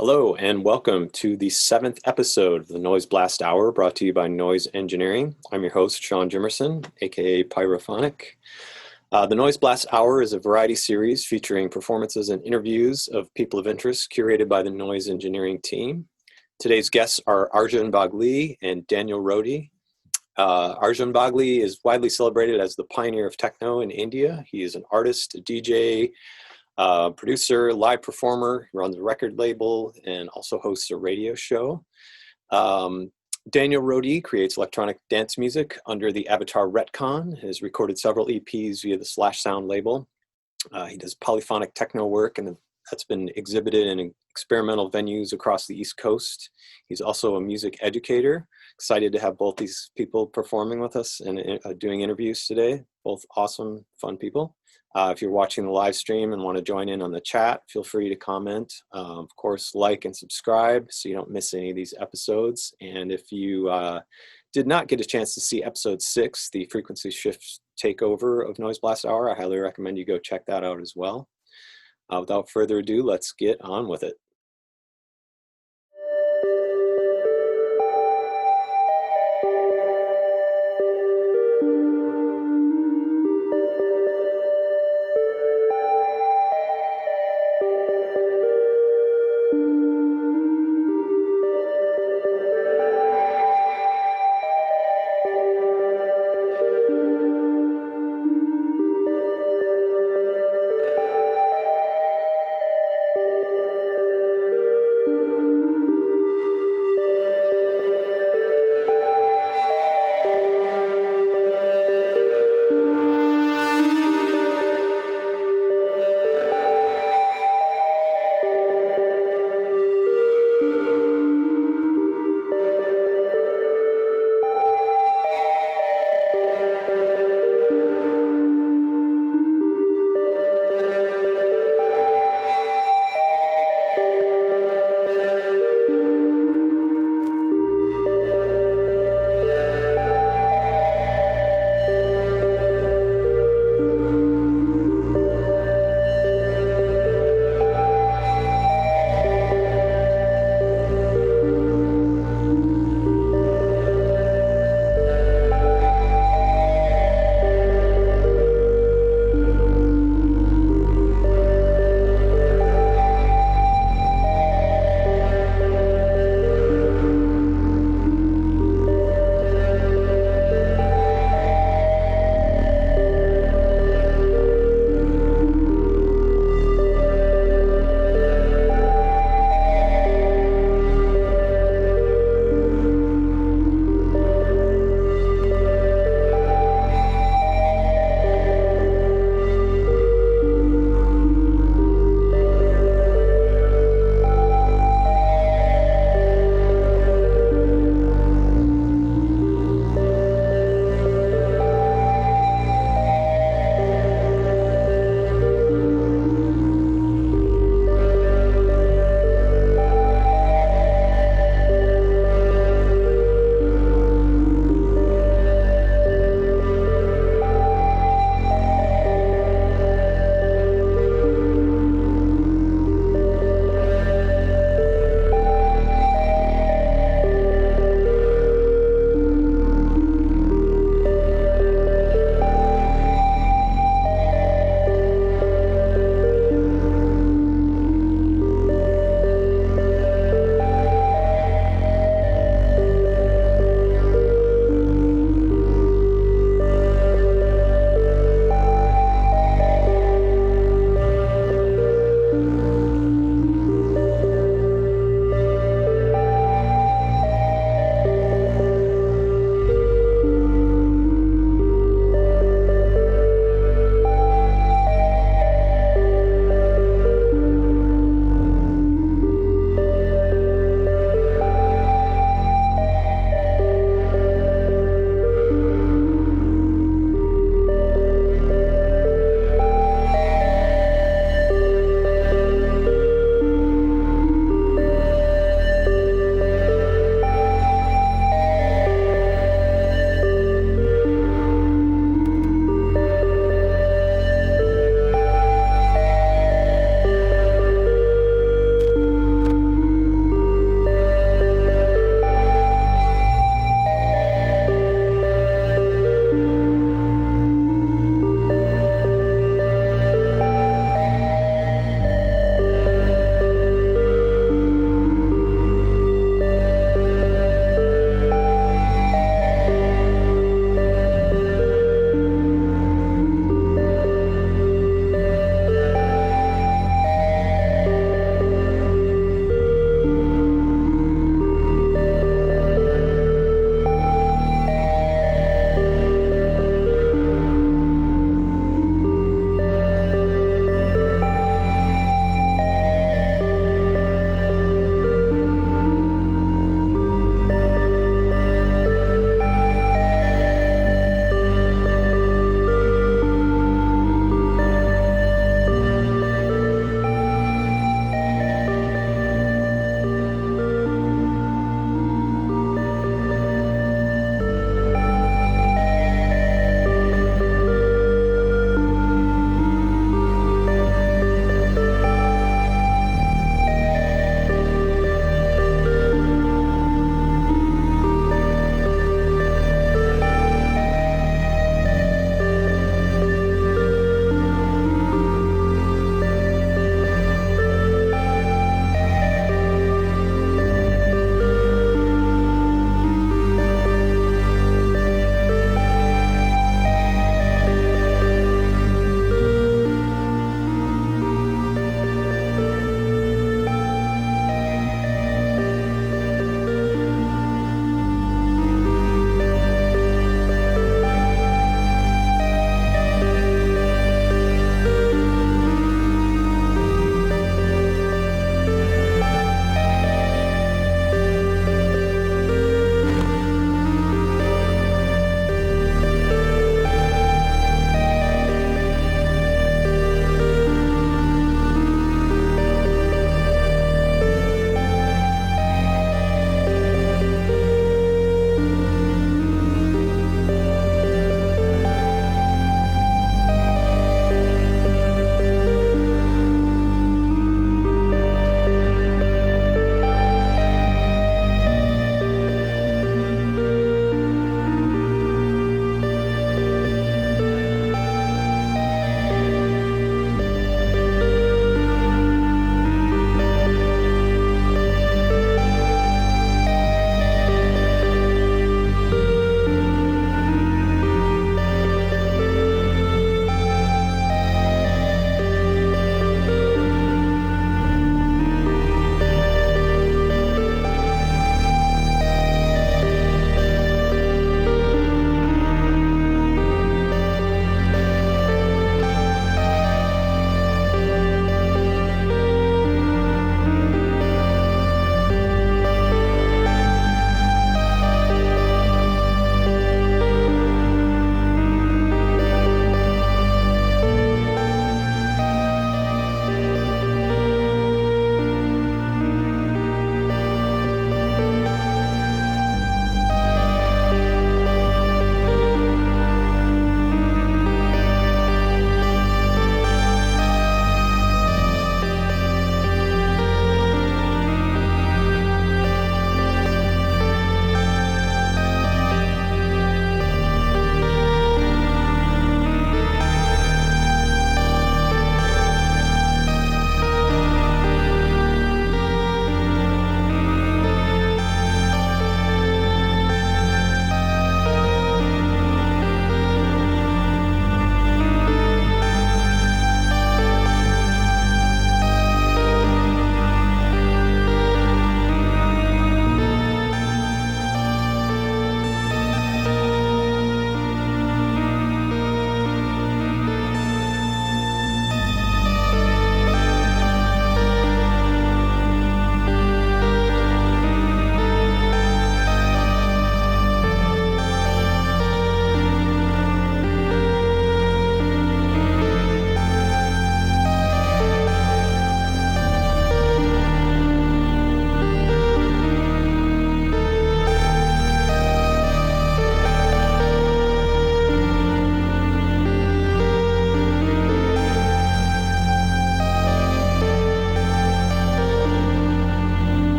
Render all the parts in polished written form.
Hello and welcome to the 7th episode of the Noiseblast Hour, brought to you by Noise Engineering. I'm your host, Sean Jimerson, aka Pyrophonic. The Noiseblast Hour is a variety series featuring performances and interviews of people of interest curated by the Noise Engineering team. Today's guests are Arjun Vagale and Daniel Rhodey. Arjun Vagale is widely celebrated as the pioneer of techno in India. He is an artist, a DJ, producer, live performer, runs a record label, and also hosts a radio show. Daniel Rhodey creates electronic dance music under the avatar RETCON, has recorded several EPs via the slashsound label. He does polyphonic techno work, and that's been exhibited in experimental venues across the East Coast. He's also a music educator. Excited to have both these people performing with us and doing interviews today. Both awesome, fun people. If you're watching the live stream and want to join in on the chat, feel free to comment. Of course, like and subscribe so you don't miss any of these episodes. And if you did not get a chance to see episode 6, the frequency shift takeover of Noiseblast Hour, I highly recommend you go check that out as well. Without further ado, let's get on with it.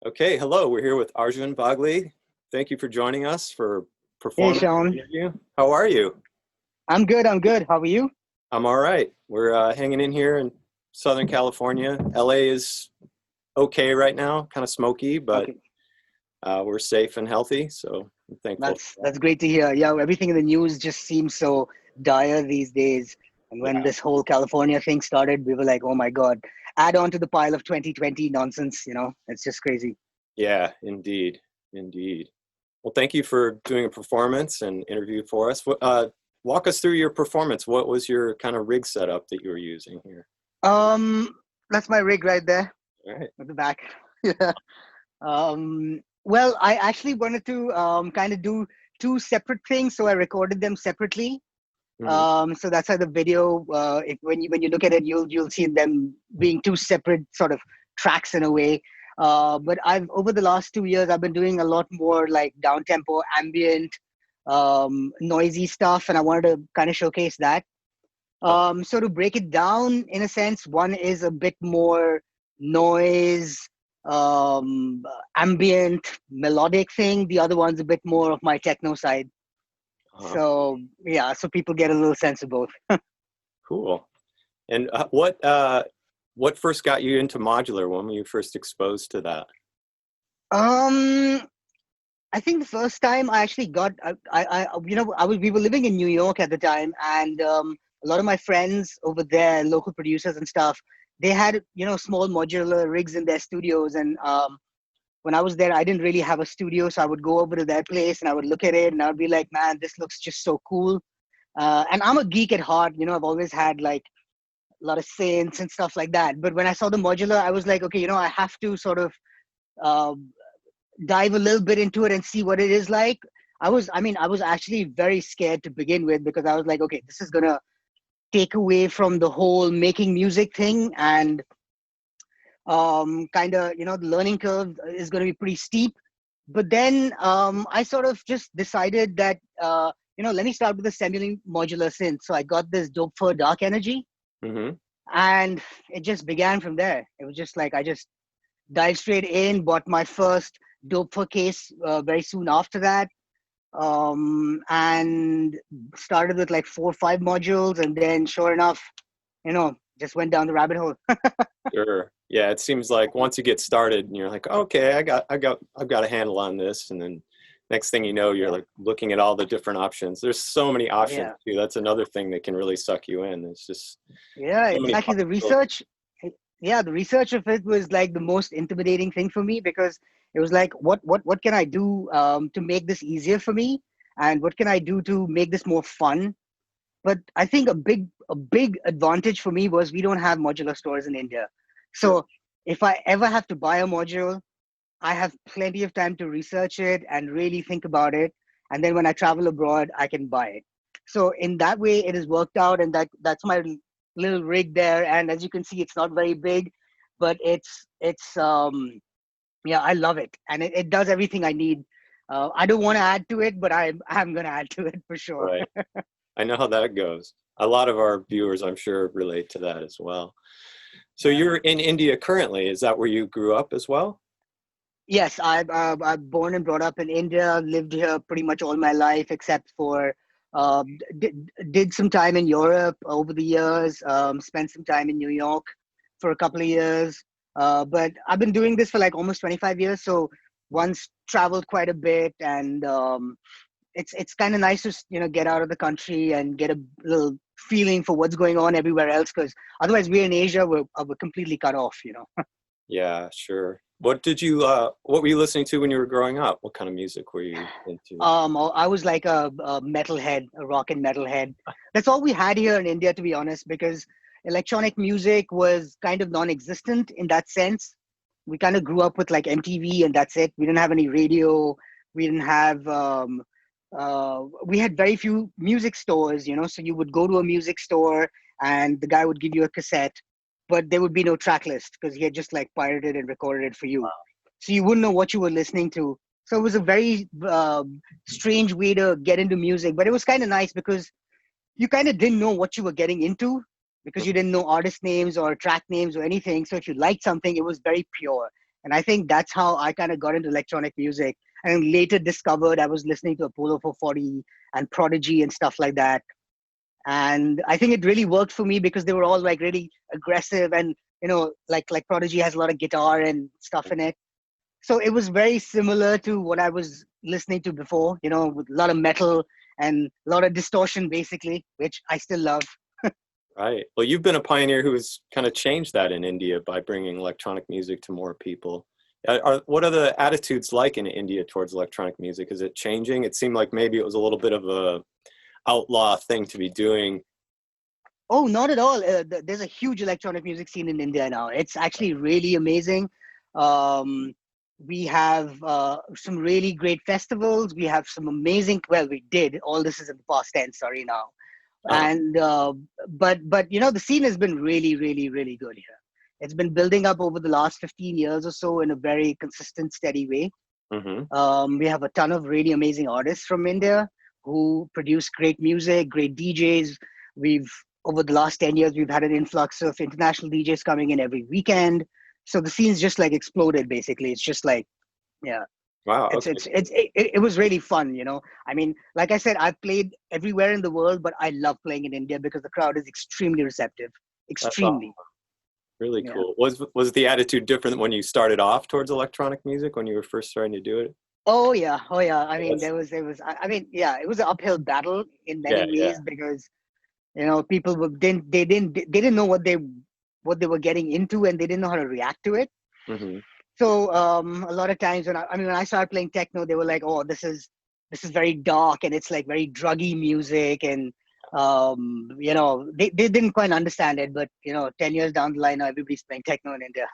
Okay, hello. We're here with Arjun Vagale. Thank you for joining us for Hey, performance Sean. interview. How are you? I'm good. I'm good. How are you? I'm all right. We're hanging in here in Southern California. LA is okay right now, kind of smoky, but Okay, we're safe and healthy, so I'm thankful that's for that. that's great to hear. Yeah, everything in the news just seems so dire these days. And when Yeah, this whole California thing started, we were like, "Oh my God!" Add on to the pile of 2020 nonsense. It's just crazy. yeah, indeed, indeed. Well, thank you for doing a performance and interview for us. Walk us through your performance. What was your kind of rig setup that you were using here? Um, that's my rig right there All right. at the back. Yeah. Well, I actually wanted to kind of do two separate things, so I recorded them separately. Hmm. So that's how the video, when you look at it, you'll see them being two separate sort of tracks in a way. But I've over the last 2 years, I've been doing a lot more like down tempo, ambient, noisy stuff, and I wanted to kind of showcase that. So to break it down, in a sense, one is a bit more noise, um, ambient, melodic thing. The other one's a bit more of my techno side. Uh-huh. So yeah, so people get a little sense of both. Cool. And what first got you into modular? When were you first exposed to that? Um, I think the first time I actually got, we were living in New York at the time, and a lot of my friends over there, local producers and stuff, they had small modular rigs in their studios, and when I was there, I didn't really have a studio, so I would go over to their place and I would look at it, and I would be like, man, this looks just so cool. And I'm a geek at heart, I've always had like a lot of synths and stuff like that. But when I saw the modular, I was like, okay, I have to sort of uh, dive a little bit into it and see what it is like. I was actually very scared to begin with because I was like, okay, this is gonna take away from the whole making music thing, and kind of, the learning curve is going to be pretty steep. But then I sort of just decided that, let me start with the semi modular synth. So I got this dope for dark energy, Hmm. and it just began from there. It was just like I just dived straight in, bought my first dope case very soon after that, and started with like 4 or 5 modules, and then sure enough, just went down the rabbit hole. Sure. Yeah, it seems like once you get started and you're like, okay, I've got a handle on this, and then next thing you know, you're Yeah, like looking at all the different options. There's so many options yeah, too. That's another thing that can really suck you in. It's just yeah, so many exactly. possibilities. Yeah, the research of it was like the most intimidating thing for me because it was like, what can I do to make this easier for me, and what can I do to make this more fun? But I think a big advantage for me was we don't have modular stores in India. Sure. So if I ever have to buy a module, I have plenty of time to research it and really think about it. And then when I travel abroad, I can buy it. So in that way, it has worked out, and that's my little rig there. And as you can see, it's not very big, but it's yeah, I love it, and it does everything I need. I don't want to add to it, but I'm gonna add to it for sure. Right. I know how that goes. A lot of our viewers, I'm sure, relate to that as well. So Yeah. you're in India currently. Is that where you grew up as well? Yes, I'm born and brought up in India. Lived here pretty much all my life, except for did some time in Europe over the years. Spent some time in New York for a couple of years. But I've been doing this for like almost 25 years. So once traveled quite a bit, and it's kind of nice to get out of the country and get a little feeling for what's going on everywhere else. Because otherwise, we're in Asia, we're completely cut off. Yeah, sure. What were you listening to when you were growing up? What kind of music were you into? I was like a metalhead, a rock and metalhead. That's all we had here in India, to be honest, because electronic music was kind of non-existent in that sense. We kind of grew up with like MTV, and that's it. We didn't have any radio. We didn't have. We had very few music stores, So you would go to a music store, and the guy would give you a cassette, but there would be no track list because he had just like pirated and recorded it for you. So you wouldn't know what you were listening to. So it was a very strange way to get into music, but it was kind of nice because you kind of didn't know what you were getting into because you didn't know artist names or track names or anything. So if you liked something, it was very pure. And I think that's how I kind of got into electronic music, and later discovered I was listening to Apollo 440 and Prodigy and stuff like that. And I think it really worked for me because they were all like really aggressive, and like Prodigy has a lot of guitar and stuff in it. So it was very similar to what I was listening to before, with a lot of metal and a lot of distortion, basically, which I still love. Right. Well, you've been a pioneer who's kind of changed that in India by bringing electronic music to more people. What are the attitudes like in India towards electronic music? Is it changing? It seemed like maybe it was a little bit of a outlaw thing to be doing. Oh, not at all. There's a huge electronic music scene in India now. It's actually really amazing. Um, we have some really great festivals. We have some amazing, well, we did. All this is in the past tense, sorry now. Uh, And but the scene has been really, really, really good here. It's been building up over the last 15 years or so in a very consistent, steady way. mm-hmm. We have a ton of really amazing artists from India who produce great music, great DJs. We've Over the last 10 years, we've had an influx of international DJs coming in every weekend. So the scene's just like exploded, basically. It's just like, yeah. Wow. It's Okay. it was really fun, I mean, like I said, I've played everywhere in the world, but I love playing in India because the crowd is extremely receptive. That's awesome. Extremely. Really Yeah. cool. Was the attitude different when you started off towards electronic music when you were first starting to do it? Oh yeah. Oh yeah. I mean, That's, I mean, yeah, it was an uphill battle in yeah, many yeah. ways because people didn't know what they were getting into, and they didn't know how to react to it. Mm-hmm. So a lot of times when I started playing techno, they were like, "Oh, this is very dark, and it's like very druggy music," and they didn't quite understand it. But 10 years down the line, now everybody's playing techno in India.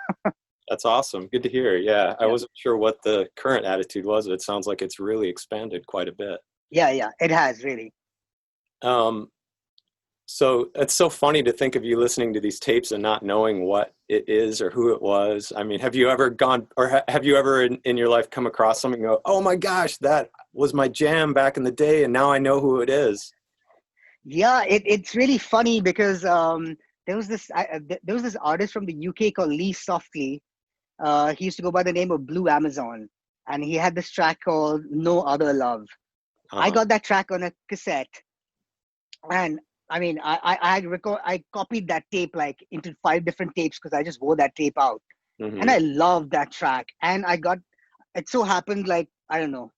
That's awesome. Good to hear. Yeah, I Yeah, wasn't sure what the current attitude was. It sounds like it's really expanded quite a bit. yeah, it has really. Um, so it's so funny to think of you listening to these tapes and not knowing what it is or who it was. I mean, have you ever gone, or have you ever in your life come across something and go, oh my gosh, that was my jam back in the day, and now I know who it is? Yeah, it's really funny because there was this artist from the UK called Lee Softly. He used to go by the name of Blue Amazon, and he had this track called No Other Love. I Uh-huh. got that track on a cassette, and I mean, I copied that tape like into 5 different tapes because I just wore that tape out, and Mm-hmm. I loved that track. And it so happened, like, I don't know,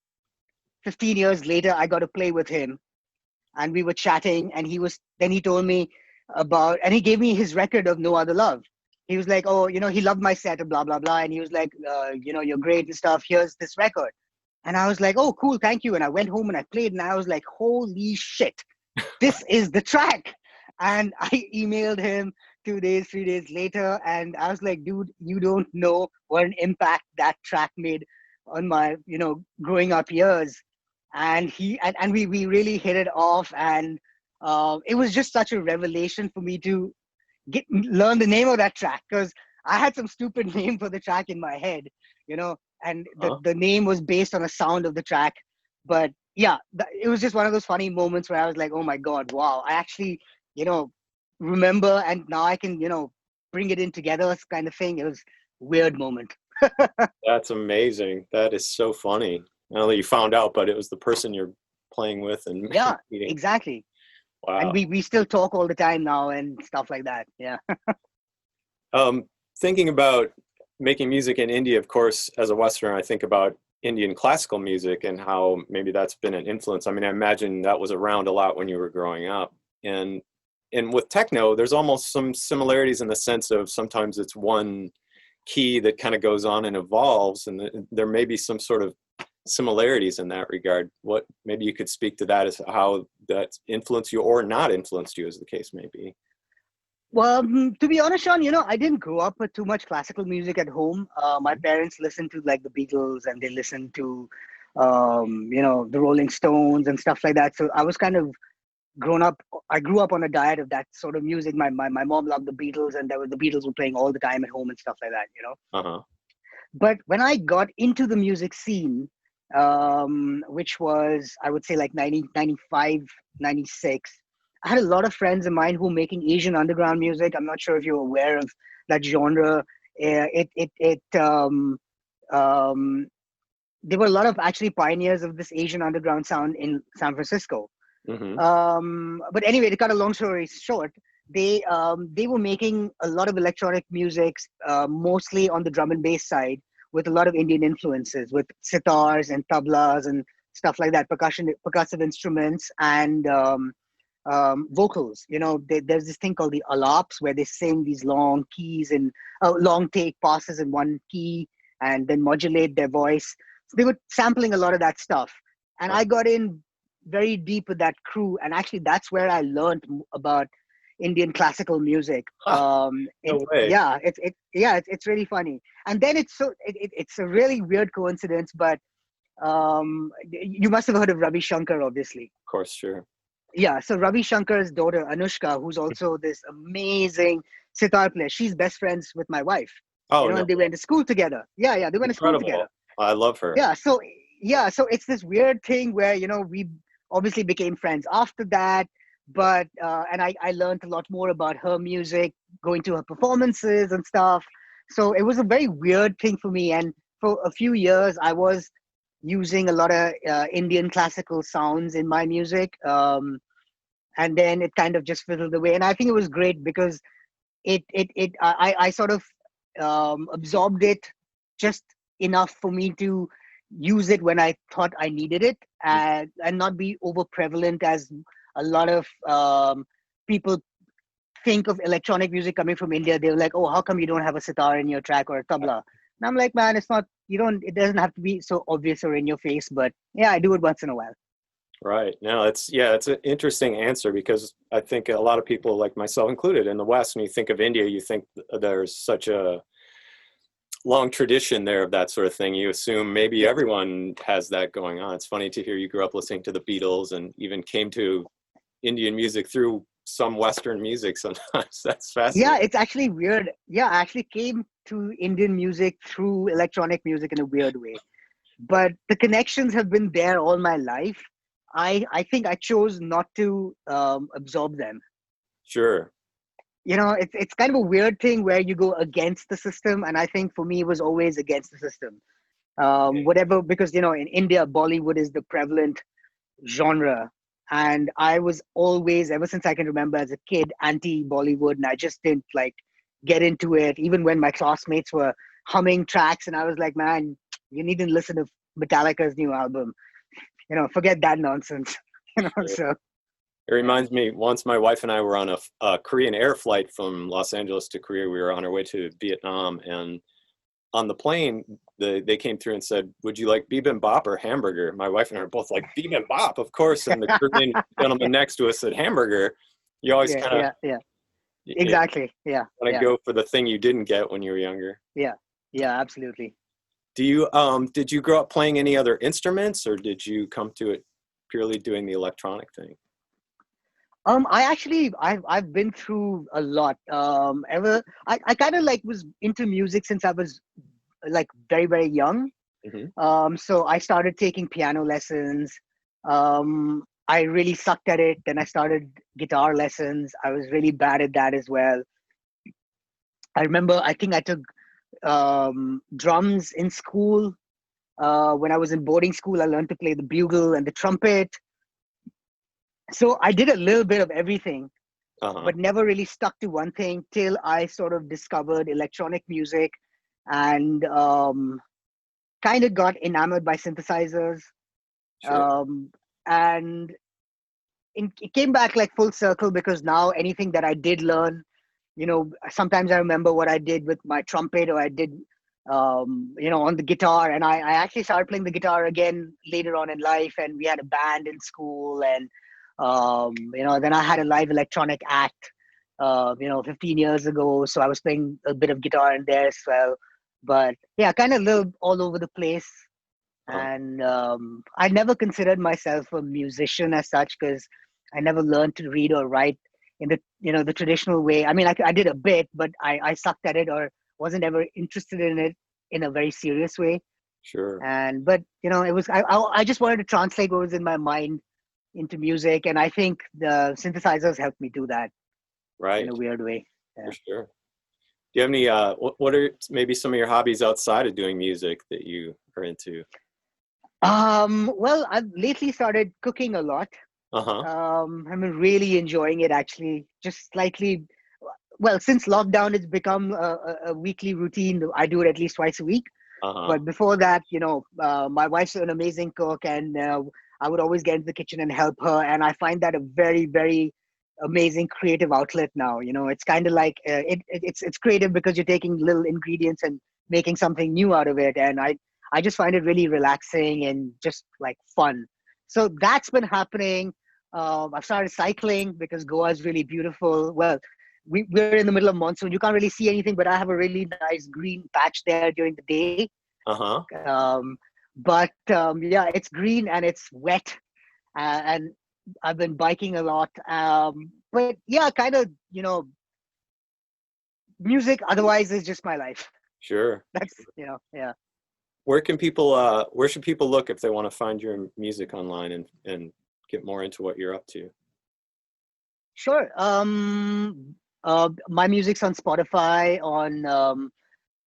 15 years later, I got to play with him, and we were chatting, and he told me and he gave me his record of No Other Love. He was like, oh, he loved my set and blah blah blah, and he was like, you're great and stuff, here's this record. And I was like, oh cool, thank you. And I went home and I played, and I was like, holy shit, this is the track. And I emailed him 2 days 3 days later, and I was like, dude, you don't know what an impact that track made on my growing up years. And we really hit it off, and it was just such a revelation for me to learn the name of that track, because I had some stupid name for the track in my head, and Huh? the name was based on a sound of the track. But yeah, it was just one of those funny moments where I was like, oh my god, wow, I actually remember, and now I can bring it in together, kind of thing. It was a weird moment. That's amazing. That is so funny. Not only you found out, but it was the person you're playing with and Yeah, meeting. exactly. And Wow. we still talk all the time now and stuff like that. Yeah. Um, Thinking about making music in India, of course, as a Westerner, I think about Indian classical music and how maybe that's been an influence. I mean, I imagine that was around a lot when you were growing up. And with techno, there's almost some similarities in the sense of sometimes it's one key that kind of goes on and evolves, and there may be some sort of similarities in that regard. What maybe you could speak to that, as how that's influenced you or not influenced you, as the case may be. Well, to be honest, Sean, I didn't grow up with too much classical music at home. My parents listened to like the Beatles, and they listened to, the Rolling Stones and stuff like that. So I was kind of grown up. I grew up on a diet of that sort of music. My mom loved the Beatles, and the Beatles were playing all the time at home and stuff like that. Uh-huh. But when I got into the music scene, which was, I would say, like 1995, 96, I had a lot of friends of mine who were making Asian underground music. I'm not sure if you're aware of that genre. Um, there were a lot of actually pioneers of this Asian underground sound in San Francisco. Mm-hmm. But anyway, to cut a long story short, they were making a lot of electronic music, mostly on the drum and bass side, with a lot of Indian influences, with sitars and tablas and stuff like that, percussive instruments and vocals. You know, there's this thing called the alaps where they sing these long keys and long take passes in one key and then modulate their voice. So they were sampling a lot of that stuff, and I got in very deep with that crew, and actually that's where I learned about Indian classical music. No way. It's really funny. And then it's a really weird coincidence, but you must have heard of Ravi Shankar, obviously. Of course, sure. Yeah, so Ravi Shankar's daughter Anushka, who's also this amazing sitar player, she's best friends with my wife. Oh, You know, no. and they went to school together. Yeah, they went to school together. Incredible. I love her. So it's this weird thing where, you know, we obviously became friends after that, but and I learned a lot more about her music, going to her performances and stuff. So it was a very weird thing for me, and for a few years I was using a lot of Indian classical sounds in my music, and then it kind of just fizzled away. And I think it was great because I sort of absorbed it just enough for me to use it when I thought I needed it, and not be over prevalent as a lot of people think of electronic music coming from India. They're like, oh, how come you don't have a sitar in your track or a tabla? And I'm like, man, it's not, it doesn't have to be so obvious or in your face, but yeah, I do it once in a while. Right. No, it's an interesting answer, because I think a lot of people, like myself included, in the West, when you think of India, you think there's such a long tradition there of that sort of thing. You assume maybe everyone has that going on. It's funny to hear you grew up listening to the Beatles and even came to Indian music through some Western music sometimes. That's fascinating. Yeah, it's actually weird. Yeah, I actually came to Indian music through electronic music in a weird way. But the connections have been there all my life. I think I chose not to absorb them. Sure. You know, it's kind of a weird thing where you go against the system, and I think for me it was always against the system. Whatever, because, you know, in India, Bollywood is the prevalent genre, and I was always, ever since I can remember as a kid, anti-Bollywood, and I just didn't like get into it. Even when my classmates were humming tracks, and I was like, man, you need to listen to Metallica's new album. You know, forget that nonsense. You know, Sure. so. It reminds me, once my wife and I were on a Korean air flight from Los Angeles to Korea. We were on our way to Vietnam, and on the plane, they came through and said, would you like bibimbap or hamburger? My wife and I were both like, bibimbap, of course. And the Korean gentleman next to us said hamburger. You always kind of Exactly. Yeah. want to go for the thing you didn't get when you were younger. Yeah, absolutely. Do you did you grow up playing any other instruments, or did you come to it purely doing the electronic thing? I've been through a lot. I kind of like was into music since I was like very, very young. Mm-hmm. So I started taking piano lessons. I really sucked at it. Then I started guitar lessons. I was really bad at that as well. I remember, I think I took drums in school. When I was in boarding school, I learned to play the bugle and the trumpet. So I did a little bit of everything, but never really stuck to one thing till I sort of discovered electronic music, and kind of got enamored by synthesizers. Sure. And it came back like full circle, because now anything that I did learn, you know, sometimes I remember what I did with my trumpet, or I did, you know, on the guitar. And I actually started playing the guitar again later on in life, and we had a band in school, and you know, then I had a live electronic act, you know, 15 years ago. So I was playing a bit of guitar in there as well. But yeah, kind of live all over the place. And I never considered myself a musician as such, because I never learned to read or write in the, you know, the traditional way. I mean, I did a bit, but I sucked at it, or wasn't ever interested in it in a very serious way. Sure. But you know, it was, I just wanted to translate what was in my mind into music, and I think the synthesizers helped me do that, right, in a weird way. for sure. Do you have any, what are maybe some of your hobbies outside of doing music that you are into? Well, I've lately started cooking a lot. Uh-huh. I've been really enjoying it actually. Just slightly, well, since lockdown, it's become a weekly routine. I do it at least twice a week. Uh-huh. But before that, my wife's an amazing cook, and I would always get into the kitchen and help her. And I find that a very, very amazing creative outlet now. It's kind of like it's creative because you're taking little ingredients and making something new out of it. And I just find it really relaxing and just like fun. So that's been happening. I've started cycling because Goa is really beautiful. Well, we're in the middle of monsoon. You can't really see anything, but I have a really nice green patch there during the day. Uh-huh. Yeah, it's green and it's wet, and I've been biking a lot. But yeah, kind of, music otherwise is just my life. Sure. That's, yeah. Where should people look if they want to find your music online and get more into what you're up to? Sure. My music's on Spotify,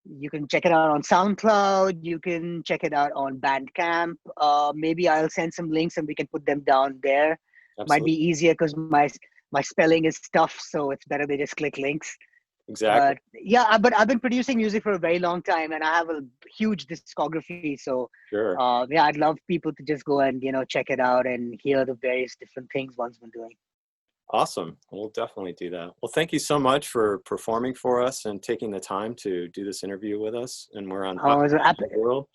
you can check it out on SoundCloud. You can check it out on Bandcamp. Maybe I'll send some links and we can put them down there. Might be Absolutely. easier because my spelling is tough, so it's better they just click links. Exactly. But yeah, but I've been producing music for a very long time, and I have a huge discography. So Sure. yeah, I'd love people to just go and check it out and hear the various different things one's been doing. Awesome. We'll definitely do that. Well, thank you so much for performing for us and taking the time to do this interview with us. And we're on Hot Oh, in the World.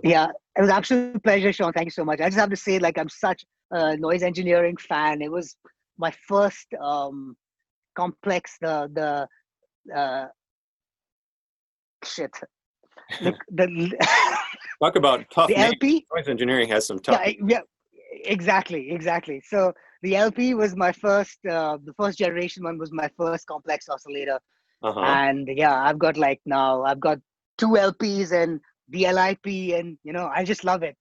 yeah, it was an absolute pleasure, Sean. Thank you so much. I just have to say, like, I'm such a noise engineering fan. It was my first complex, the shit, the Talk about tough the names. LP. Noise engineering has some tough. Yeah, yeah, exactly. So the LP was my first, the first generation one was my first complex oscillator. Uh-huh. And yeah, I've got two LPs and the LIP, and I just love it.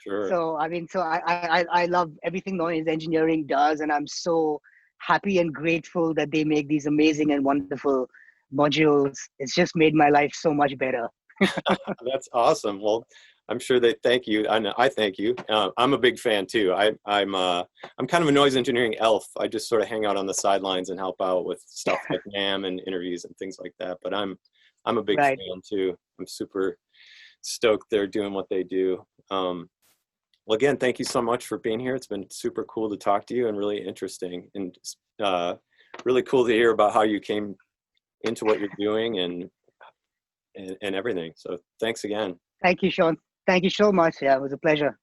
Sure. So I mean, so I love everything noise engineering does, and I'm so happy and grateful that they make these amazing and wonderful modules. It's just made my life so much better. That's awesome. Well, I'm sure they thank you. I thank you. I'm a big fan too. I'm kind of a noise engineering elf. I just sort of hang out on the sidelines and help out with stuff like NAMM and interviews and things like that. But I'm a big Right. fan too. I'm super stoked they're doing what they do. Well, again, thank you so much for being here. It's been super cool to talk to you and really interesting and really cool to hear about how you came into what you're doing and everything. So thanks again. Thank you, Sean. Thank you so much. Yeah, it was a pleasure.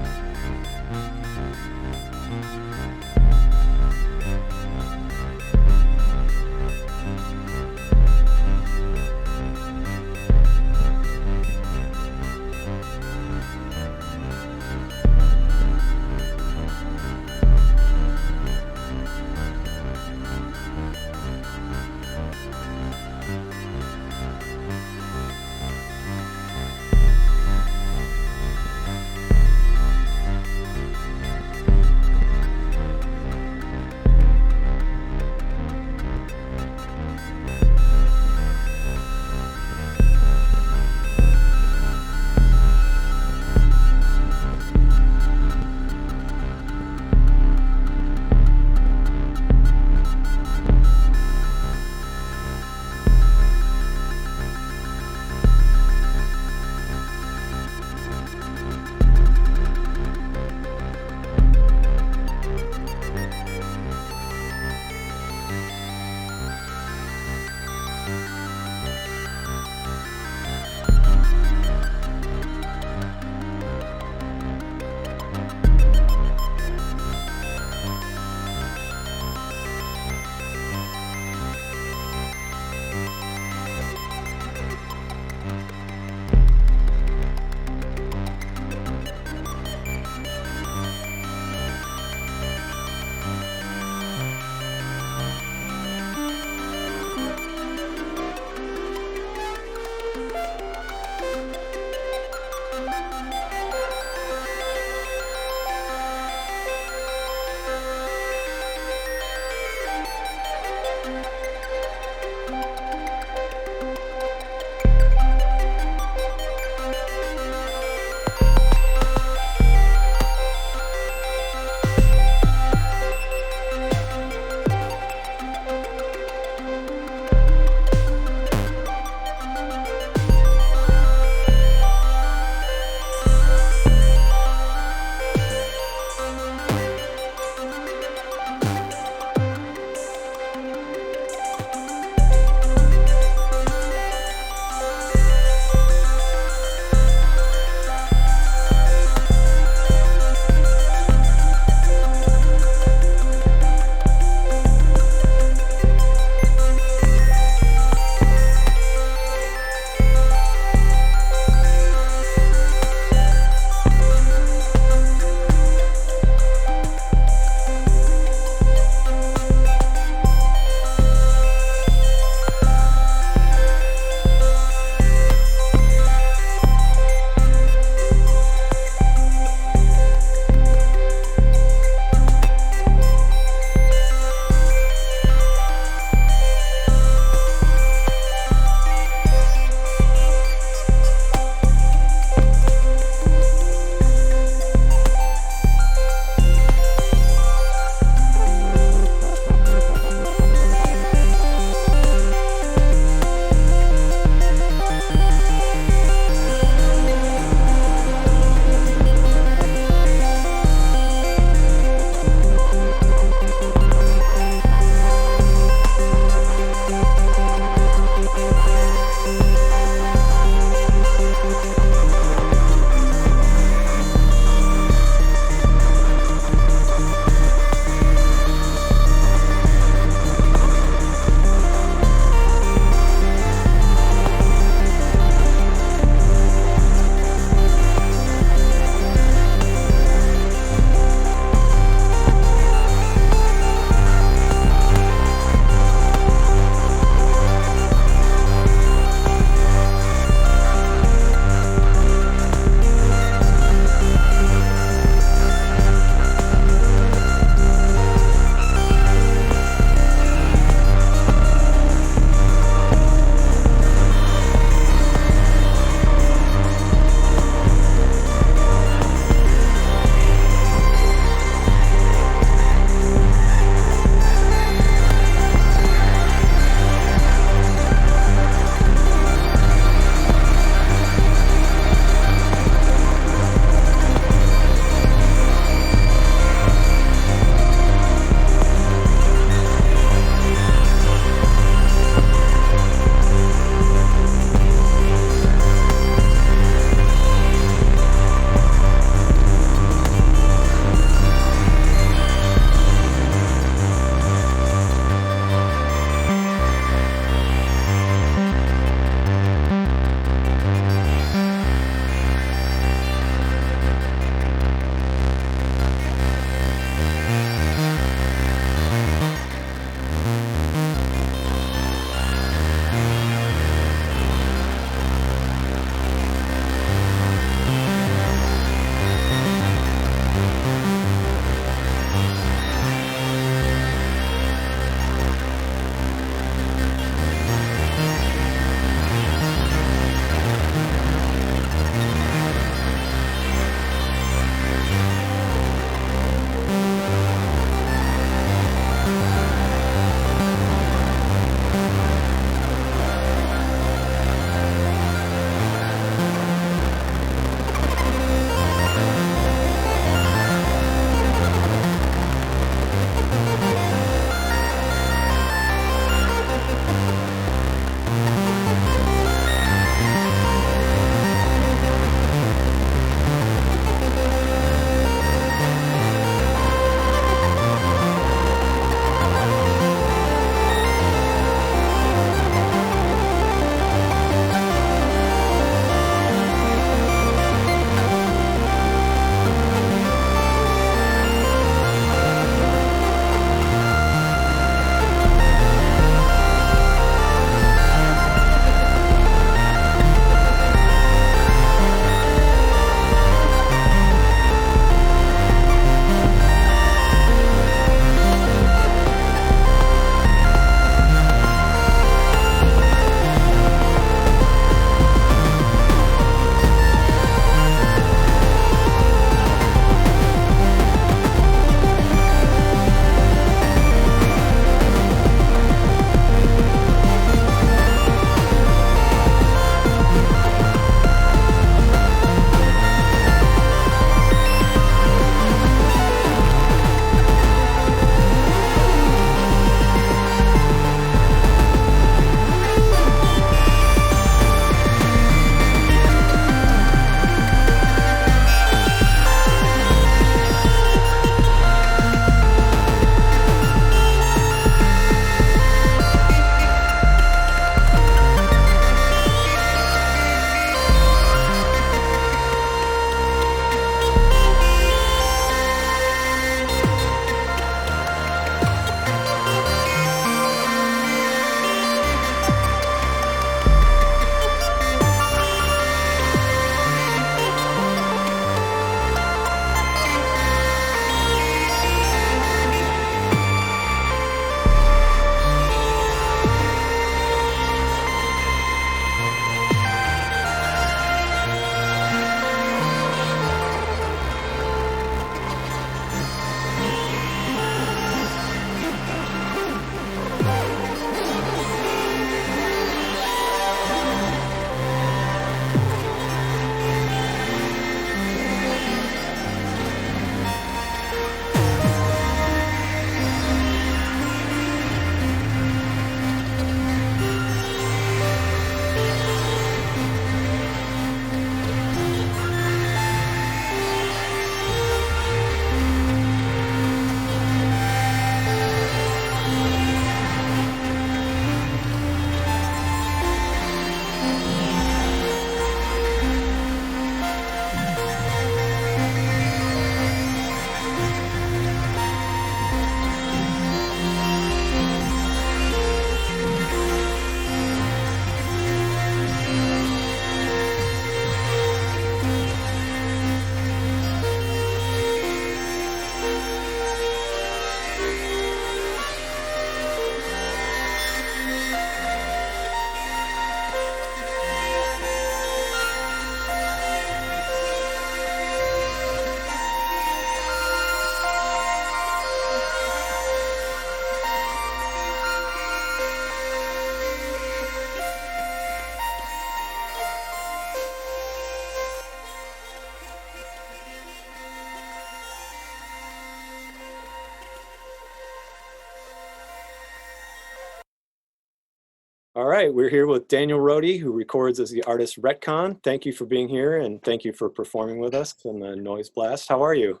All right, we're here with Daniel Rhodey, who records as the artist RETCON. Thank you for being here, and thank you for performing with us in the Noiseblast. How are you?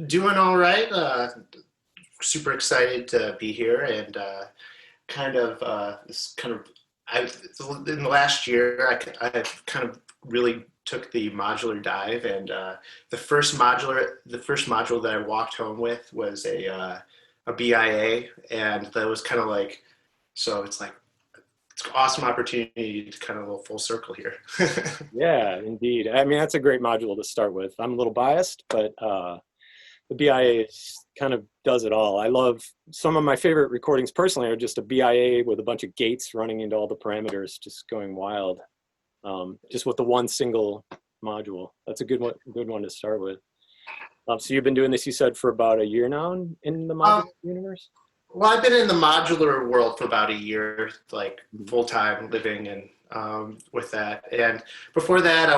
Doing all right. Super excited to be here, and in the last year, I kind of really took the modular dive, and the first module that I walked home with was a BIA, and that was kind of like, so it's like it's an awesome opportunity to kind of go full circle here. Yeah, indeed. I mean, that's a great module to start with. I'm a little biased, but the BIA kind of does it all. I love some of my favorite recordings personally are just a BIA with a bunch of gates running into all the parameters, just going wild. Just with the one single module. That's a good one to start with. So you've been doing this, you said, for about a year now in the modular universe? Well, I've been in the modular world for about a year, like full-time living and with that. And before that,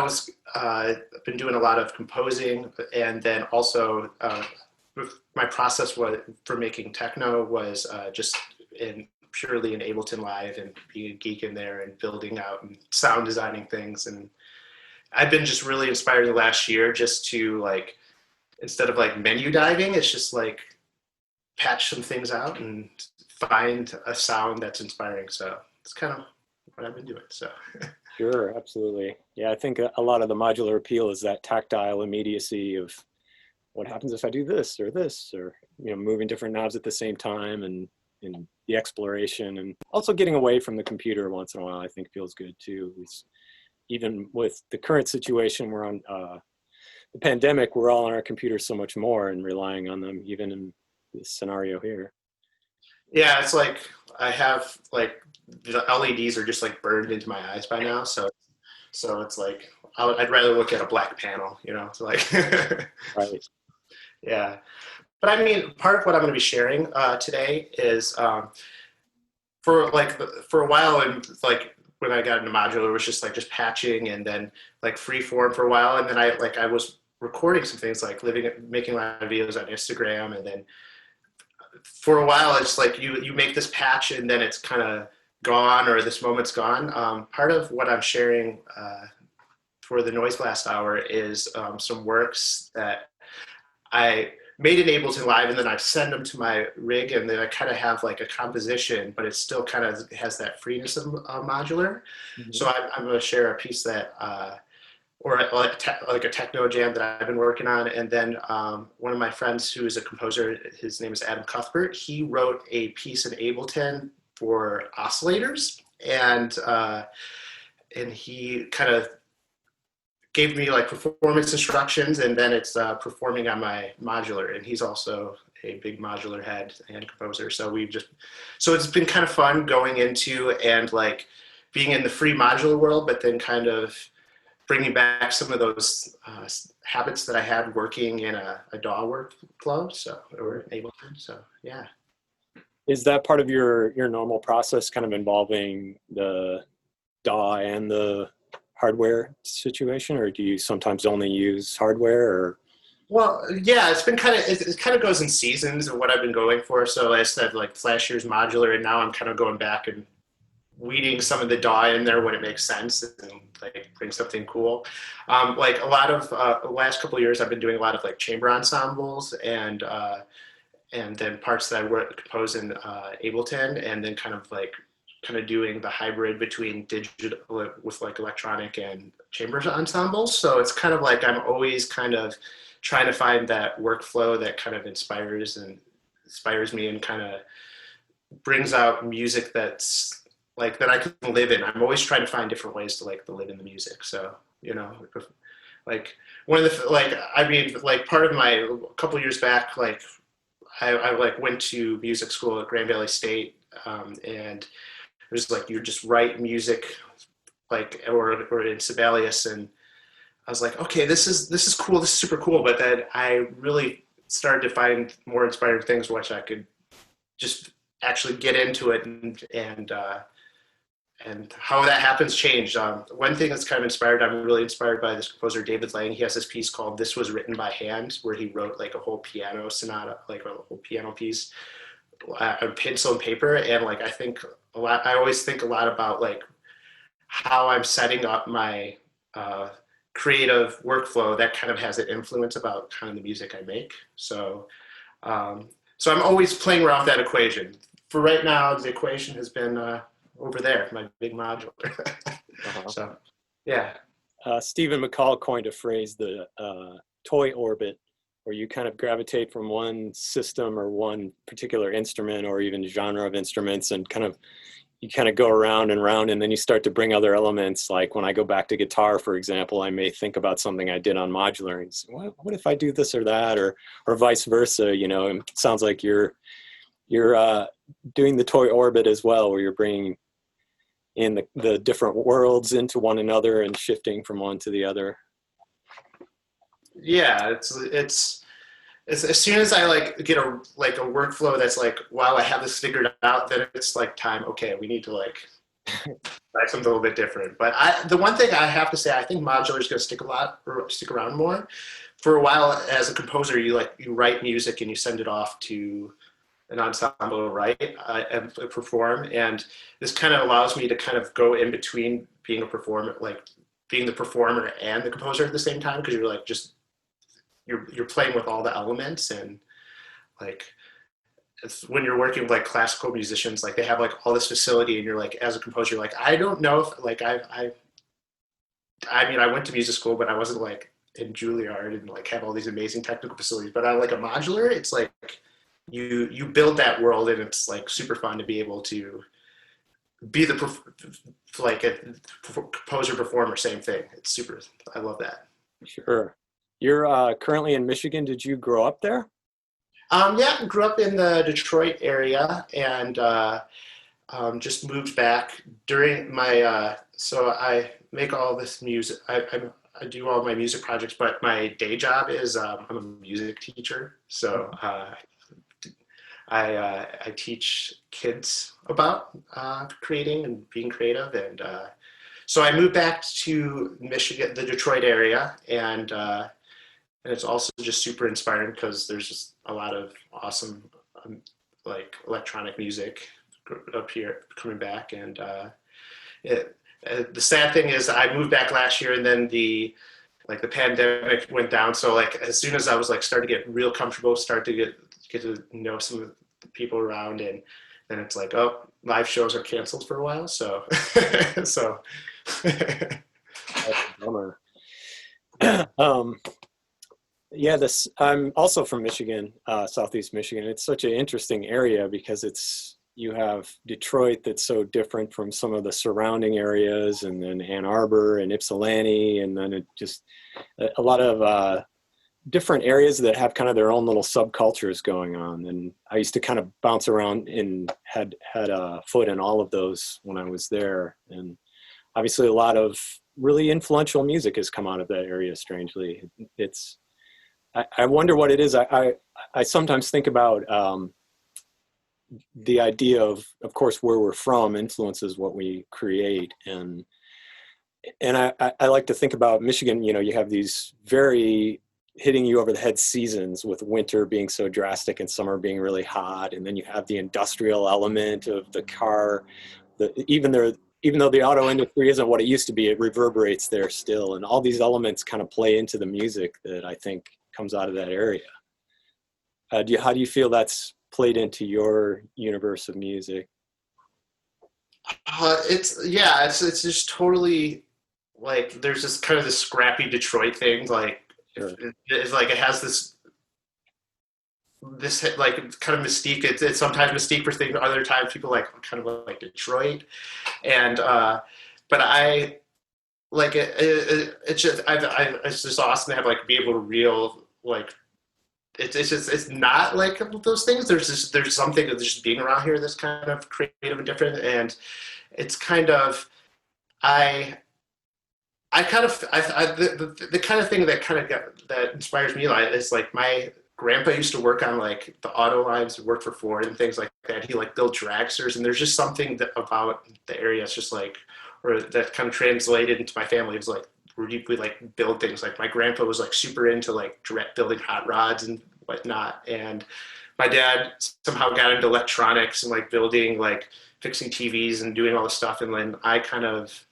I've been doing a lot of composing, and then also my process for making techno was just purely in Ableton Live and being a geek in there and building out and sound designing things. And I've been just really inspired the last year just to like, instead of like menu diving, it's just like patch some things out and find a sound that's inspiring. So it's kind of what I've been doing. So Sure, absolutely. Yeah, I think a lot of the modular appeal is that tactile immediacy of what happens if I do this, or moving different knobs at the same time, and the exploration, and also getting away from the computer once in a while, I think feels good too. Even with the current situation we're on, the pandemic, we're all on our computers so much more and relying on them, even in this scenario here. yeah, it's like I have like the LEDs are just like burned into my eyes by now. So it's like I'd rather look at a black panel, It's like Right. Yeah. But I mean, part of what I'm going to be sharing today is for a while, and like when I got into modular, it was just patching and then like free form for a while, and then I was recording some things like making live videos on Instagram, and then for a while it's like you make this patch and then it's kind of gone, or this moment's gone. Part of what I'm sharing for the Noiseblast Hour is some works that I made in Ableton Live, and then I send them to my rig, and then I kind of have like a composition, but it still kind of has that freeness of modular. Mm-hmm. So I'm going to share a piece that, or like a techno jam that I've been working on. And then one of my friends who is a composer, his name is Adam Cuthbert, he wrote a piece in Ableton for oscillators, and he kind of gave me like performance instructions, and then it's performing on my modular, and he's also a big modular head and composer. So it's been kind of fun going into and like being in the free modular world, but then kind of bringing back some of those habits that I had working in a DAW workflow, or Ableton. So yeah. Is that part of your normal process, kind of involving the DAW and the hardware situation, or do you sometimes only use hardware? Or well, yeah, it's been it kind of goes in seasons of what I've been going for. So I said like last year's modular, and now I'm kind of going back and weeding some of the DAW in there when it makes sense and like bring something cool. Like a lot of the last couple of years, I've been doing a lot of like chamber ensembles and then parts that I compose in Ableton, and then kind of doing the hybrid between digital with like electronic and chamber ensembles. So it's kind of like I'm always kind of trying to find that workflow that kind of inspires me and kind of brings out music that's like that I can live in. I'm always trying to find different ways to live in the music. So, like one of the part of my a couple of years back, like I went to music school at Grand Valley State, and it was like you just write music, or in Sibelius, and I was like, okay, this is cool, this is super cool. But then I really started to find more inspiring things, which I could just actually get into it, and how that happens changed. One thing that's kind of inspired, I'm really inspired by this composer, David Lang. He has this piece called This Was Written by Hand, where he wrote like a whole piano sonata, like a whole piano piece pencil and paper, and like I always think a lot about like how I'm setting up my creative workflow. That kind of has an influence about kind of the music I make. So so I'm always playing around with that equation. For right now, the equation has been over there, my big modular. So yeah. Stephen McCall coined a phrase, the toy orbit, where you kind of gravitate from one system or one particular instrument or even genre of instruments, and you kind of go around and around, and then you start to bring other elements. Like when I go back to guitar, for example, I may think about something I did on modular and say, what if I do this or that, or vice versa, you know. And it sounds like you're doing the toy orbit as well, where you're bringing in the different worlds into one another and shifting from one to the other. Yeah, it's as soon as I like get a workflow that's like, wow, I have this figured out, then it's like time, okay, we need to like try something a little bit different. But the one thing I have to say, I think modular is going to stick around more. For a while, as a composer, you write music and you send it off to an ensemble to write and perform, and this kind of allows me to kind of go in between being a performer, like being the performer and the composer at the same time, because you're like you're playing with all the elements. And like when you're working with like classical musicians, like they have like all this facility, and you're like, as a composer, you're like, I don't know if like I mean, I went to music school, but I wasn't like in Juilliard and like have all these amazing technical facilities. But on like a modular, it's like you build that world, and it's like super fun to be able to be like a composer performer, same thing. It's super, I love that. Sure. You're currently in Michigan. Did you grow up there? Yeah, I grew up in the Detroit area, and just moved back during my, so I make all this music. I do all my music projects, but my day job is I'm a music teacher. So I teach kids about creating and being creative. And so I moved back to Michigan, the Detroit area, and it's also just super inspiring because there's just a lot of awesome like electronic music up here coming back. And the sad thing is I moved back last year, and then the pandemic went down. So like as soon as I was like starting to get real comfortable, start to get to know some of the people around, and then it's like, oh, live shows are canceled for a while. So so Bummer. Yeah, I'm also from Michigan, Southeast Michigan. It's such an interesting area because you have Detroit that's so different from some of the surrounding areas, and then Ann Arbor and Ypsilanti, and then it just a lot of different areas that have kind of their own little subcultures going on. And I used to kind of bounce around and had a foot in all of those when I was there. And obviously a lot of really influential music has come out of that area, strangely. I wonder what it is. I sometimes think about the idea of course, where we're from influences what we create. And I like to think about Michigan, you know, you have these very hitting you over the head seasons, with winter being so drastic and summer being really hot. And then you have the industrial element of the car, even though the auto industry isn't what it used to be, it reverberates there still. And all these elements kind of play into the music that I think comes out of that area. How do you feel that's played into your universe of music? It's just totally like, there's this kind of this scrappy Detroit thing. Like, sure. It's like, it has this like kind of mystique. It's sometimes mystique for things. Other times people like kind of like Detroit. And, but I like it. It's just, it's just awesome to have like, be able to like, it's not like those things. There's something of just being around here that's kind of creative and different. And it's kind of, the kind of thing that inspires me is like, my grandpa used to work on like the auto lines, work for Ford and things like that. He like built dragsters, and there's just something about the area. It's just like, or that kind of translated into my family. It was like, we like build things. Like my grandpa was like super into like building hot rods and whatnot. And my dad somehow got into electronics and like building, like fixing TVs and doing all this stuff. And then I kind of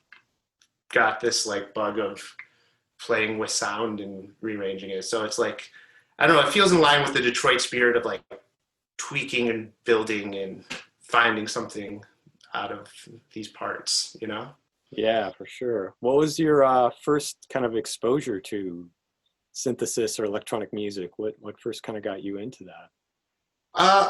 got this like bug of playing with sound and rearranging it. So it's like, I don't know, it feels in line with the Detroit spirit of like tweaking and building and finding something out of these parts, you know? Yeah, for sure. What was your first kind of exposure to synthesis or electronic music? What first kind of got you into that?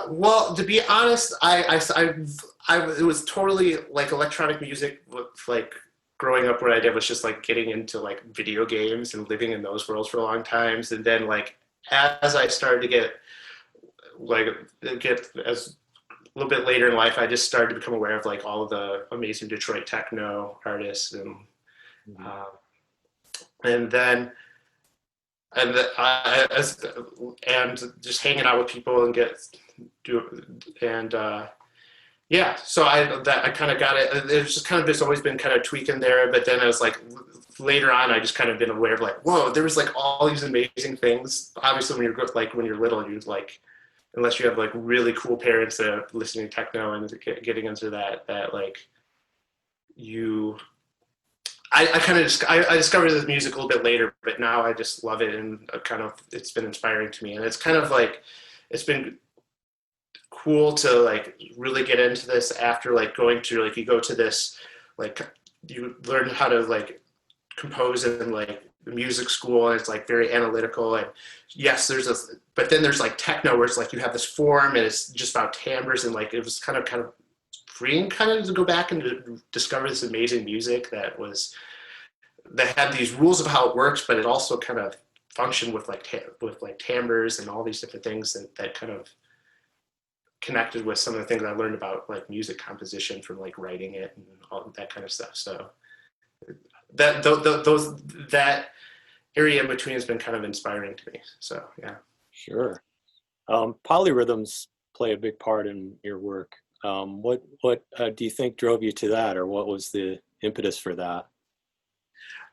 Well, to be honest, it was totally like electronic music. Like growing up, what I did was just like getting into like video games and living in those worlds for a long time. And then like as I started to get as a little bit later in life, I just started to become aware of like all of the amazing Detroit techno artists and then. And and just hanging out with people and so I kind of got it. There's just kind of there's always been kind of tweaking there, but then I was like later on I just kind of been aware of like, whoa, there was like all these amazing things. Obviously when you're little, you're like, unless you have like really cool parents that are listening to techno and getting into that like I discovered this music a little bit later, but now I just love it, and it's been inspiring to me, and it's kind of like it's been cool to like really get into this after like going to like you go to this like you learn how to like compose in like music school, and it's like very analytical, and yes, but then there's like techno where it's like you have this form and it's just about timbres, and like it was kind of freeing kind of to go back and to discover this amazing music that had these rules of how it works, but it also kind of functioned with like timbres and all these different things that kind of connected with some of the things I learned about like music composition from like writing it and all that kind of stuff. So that area in between has been kind of inspiring to me. So yeah. Sure. Polyrhythms play a big part in your work. What do you think drove you to that, or what was the impetus for that?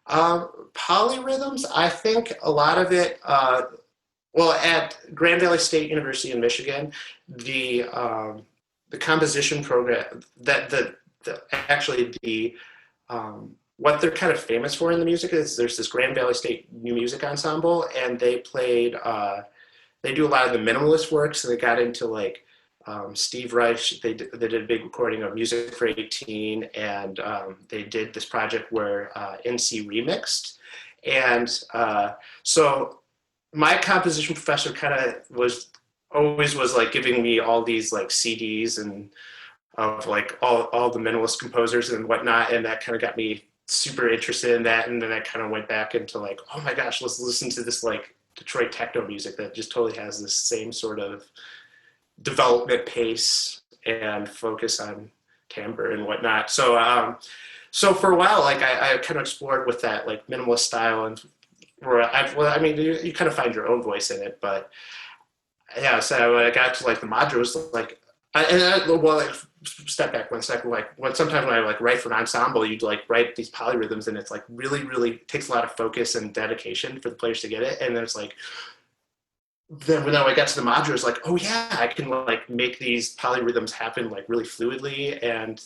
Polyrhythms, I think a lot of it, at Grand Valley State University in Michigan, the composition program what they're kind of famous for in the music is there's this Grand Valley State New Music Ensemble, and they do a lot of the minimalist work. So they got into like Steve Reich, they did a big recording of Music for 18, and they did this project where NC remixed. And so my composition professor kind of was like giving me all these like CDs and of like all the minimalist composers and whatnot, and that kind of got me super interested in that. And then I kind of went back into like, oh my gosh, let's listen to this like Detroit techno music that just totally has this same sort of development pace and focus on timbre and whatnot. So for a while, like I kind of explored with that like minimalist style, and you kind of find your own voice in it. But yeah, so when I got to like the modules, like step back 1 second. Like sometimes when I like write for an ensemble, you'd like write these polyrhythms, and it's like really takes a lot of focus and dedication for the players to get it. And then it's like, then when I got to the modules, like, oh yeah, I can like make these polyrhythms happen like really fluidly. And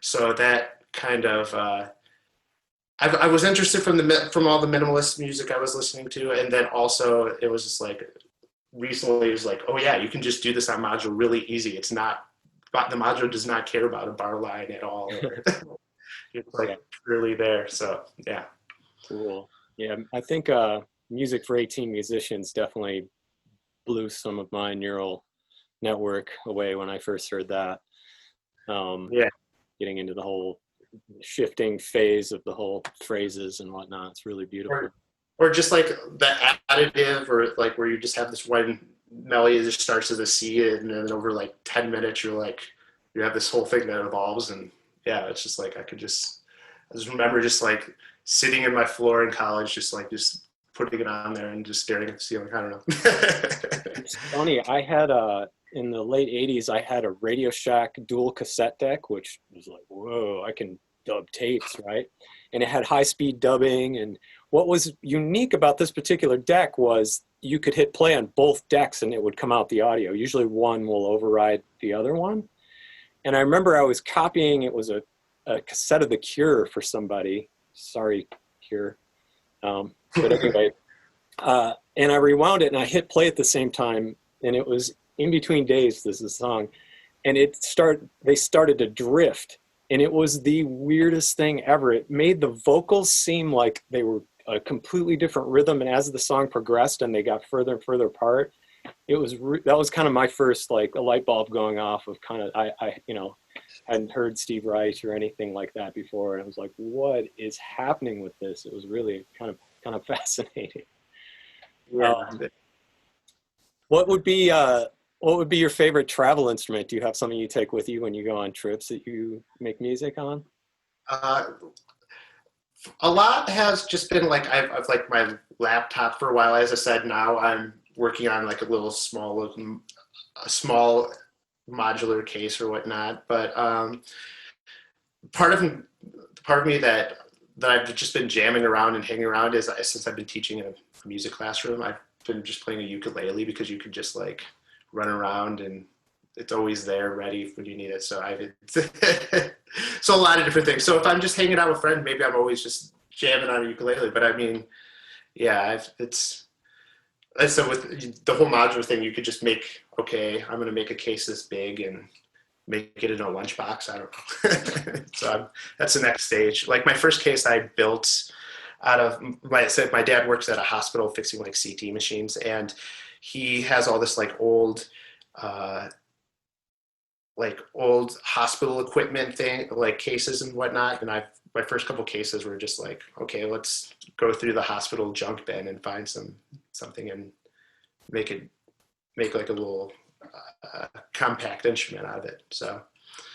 so that kind of I was interested from all the minimalist music I was listening to, and then also it was just like recently it was like, oh yeah, you can just do this on module really easy. It's not, the module does not care about a bar line at all. It's like really there. So yeah. Cool. Yeah, I think Music for 18 musicians definitely blew some of my neural network away when I first heard that. Getting into the whole shifting phase of the whole phrases and whatnot. It's really beautiful. Or just like the additive, or like where you just have this one melody that just starts as a C, and then over like 10 minutes, you have this whole thing that evolves. And yeah, it's just like, I just remember just like sitting in my floor in college, just putting it on there and just staring at the ceiling. I don't know. It's funny. I had in the late 80s, I had a Radio Shack dual cassette deck, which was like, whoa, I can dub tapes, right? And it had high-speed dubbing, and what was unique about this particular deck was you could hit play on both decks and it would come out the audio. Usually one will override the other one. And I remember I was copying, it was a cassette of The Cure for somebody. Sorry, Cure. But anyway, and I rewound it and I hit play at the same time, and it was In Between Days, this is a song, and they started to drift, and it was the weirdest thing ever. It made the vocals seem like they were a completely different rhythm, and as the song progressed and they got further and further apart, that was kind of my first, like, a light bulb going off of kind of, I hadn't heard Steve Reich or anything like that before, and I was like, what is happening with this? It was really kind of fascinating. Yeah. What would be your favorite travel instrument? Do you have something you take with you when you go on trips that you make music on? A lot has just been like I've like my laptop for a while. As I said, now I'm working on like a small modular case or whatnot. But part of me that I've just been jamming around and hanging around is, since I've been teaching in a music classroom, I've been just playing a ukulele, because you could just like run around and it's always there ready when you need it. So so a lot of different things. So if I'm just hanging out with friends, maybe I'm always just jamming on a ukulele. But I mean, yeah, so with the whole modular thing, you could just make, okay, I'm going to make a case this big and make it in a lunchbox. I don't know. So that's the next stage. Like my first case I built out of my dad works at a hospital fixing like CT machines, and he has all this like old hospital equipment thing, like cases and whatnot. And my first couple cases were just like, okay, let's go through the hospital junk bin and find something and make like a little compact instrument out of it. So.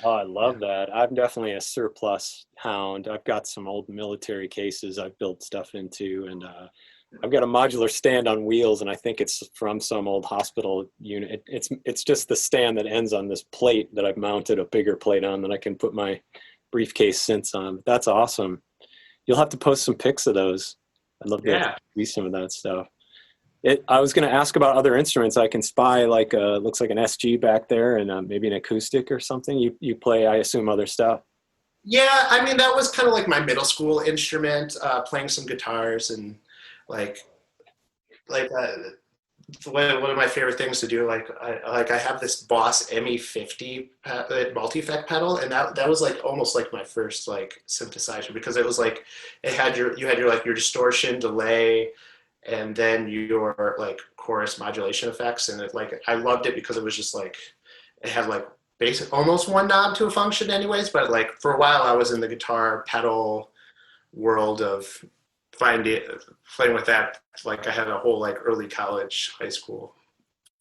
Oh, I love that. I'm definitely a surplus hound. I've got some old military cases I've built stuff into, and I've got a modular stand on wheels, and I think it's from some old hospital unit. It's just the stand that ends on this plate that I've mounted a bigger plate on that I can put my briefcase synths on. That's awesome. You'll have to post some pics of those. I'd love to see some of that stuff. I was going to ask about other instruments. I can spy like looks like an SG back there, and maybe an acoustic or something. You play, I assume, other stuff. Yeah, I mean that was kind of like my middle school instrument, playing some guitars and like one of my favorite things to do. Like I have this Boss ME50 multi-effect pedal, and that was like almost like my first like synthesizer, because it was like you had your distortion, delay, and then your like chorus modulation effects. And I loved it because it was just like, it had like basic, almost one knob to a function anyways. But like for a while I was in the guitar pedal world of playing with that. Like I had a whole like early college, high school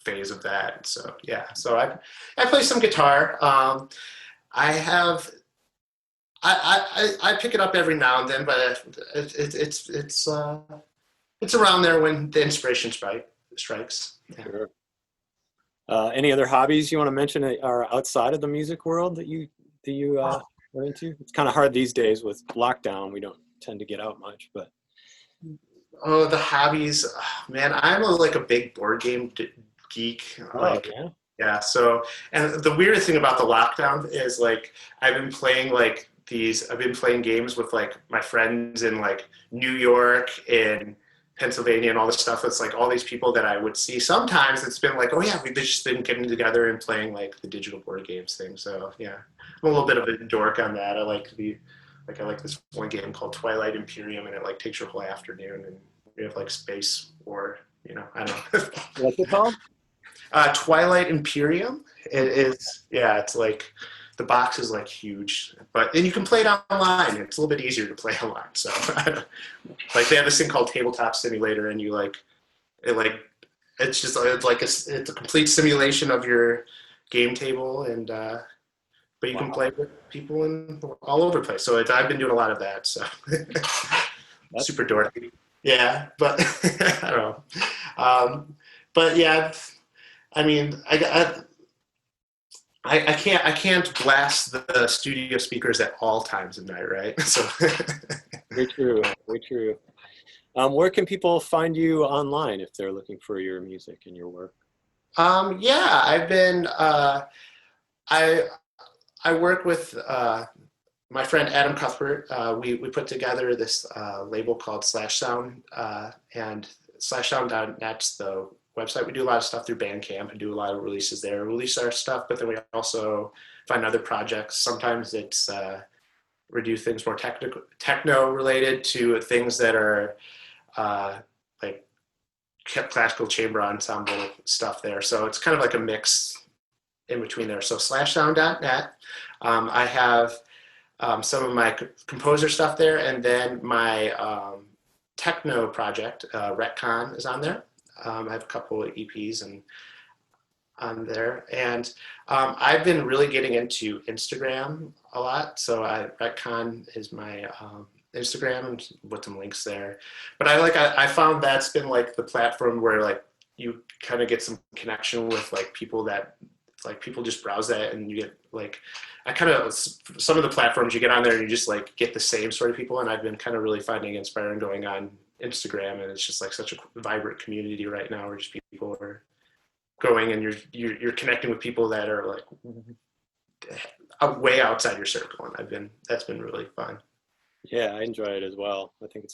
phase of that. So yeah, so I play some guitar. I pick it up every now and then, but it's around there when the inspiration strikes. Yeah. Sure. Any other hobbies you want to mention that are outside of the music world that you are into? It's kind of hard these days with lockdown. We don't tend to get out much, but. Oh, the hobbies, man! I'm like a big board game geek. Yeah. So, and the weirdest thing about the lockdown is like I've been playing games with like my friends in like New York and Pennsylvania and all this stuff. It's like all these people that I would see. Sometimes it's been like, oh yeah, we've just been getting together and playing like the digital board games thing. So yeah, I'm a little bit of a dork on that. I like this one game called Twilight Imperium, and it like takes your whole afternoon, and we have like space war, I don't know. What's it called? Twilight Imperium. It is, yeah, it's like the box is like huge, and you can play it online. It's a little bit easier to play online. So like they have this thing called Tabletop Simulator, and it's a complete simulation of your game table, and but you can play with people all over the place. So I've been doing a lot of that. So super dorky. Yeah, but I don't know. But yeah, I mean, I can't blast the studio speakers at all times of night, right? So very true, very true. Where can people find you online if they're looking for your music and your work? Yeah, I've been, I work with my friend Adam Cuthbert. We put together this label called slashsound, and slashsound.net's the website. We do a lot of stuff through Bandcamp and do a lot of releases there. Release our stuff, but then we also find other projects. Sometimes it's we do things more techno related to things that are like classical chamber ensemble stuff there. So it's kind of like a mix in between there. So slashsound.net. I have some of my composer stuff there, and then my techno project, RETCON, is on there. I have a couple of EPs and on there, and I've been really getting into Instagram a lot. So RETCON is my Instagram, and put some links there. But I found that's been like the platform where like you kind of get some connection with like people that like people just browse that, and you get like some of the platforms you get on there and you just like get the same sort of people. And I've been kind of really finding inspiring going on Instagram, and it's just like such a vibrant community right now where just people are going, and you're connecting with people that are like way outside your circle, and that's been really fun. Yeah, I enjoy it as well. I think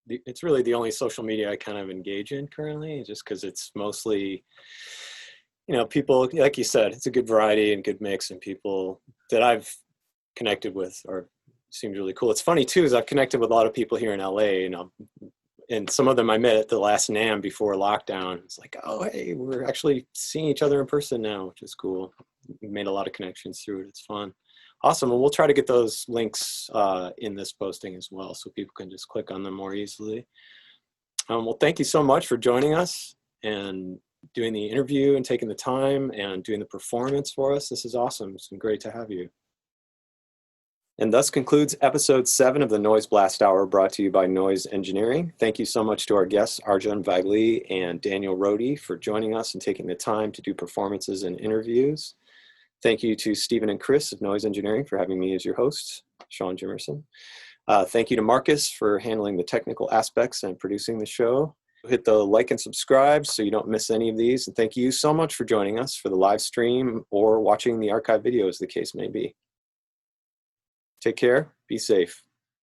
it's really the only social media I kind of engage in currently, just because it's mostly, people, like you said, it's a good variety and good mix, and people that I've connected with seems really cool. It's funny too, is I've connected with a lot of people here in LA, and some of them I met at the last NAMM before lockdown. It's like, oh, hey, we're actually seeing each other in person now, which is cool. We made a lot of connections through it. It's fun. Awesome. And we'll try to get those links in this posting as well, so people can just click on them more easily. Well, thank you so much for joining us and doing the interview and taking the time and doing the performance for us. This is awesome. It's been great to have you. And thus concludes episode 7 of the Noiseblast Hour, brought to you by Noise Engineering. Thank you so much to our guests, Arjun Vagale and Daniel Rhodey, for joining us and taking the time to do performances and interviews. Thank you to Stephen and Chris of Noise Engineering for having me as your host, Sean Jimerson. Thank you to Marcus for handling the technical aspects and producing the show. Hit the like and subscribe so you don't miss any of these. And thank you so much for joining us for the live stream or watching the archive videos, the case may be. Take care. Be safe.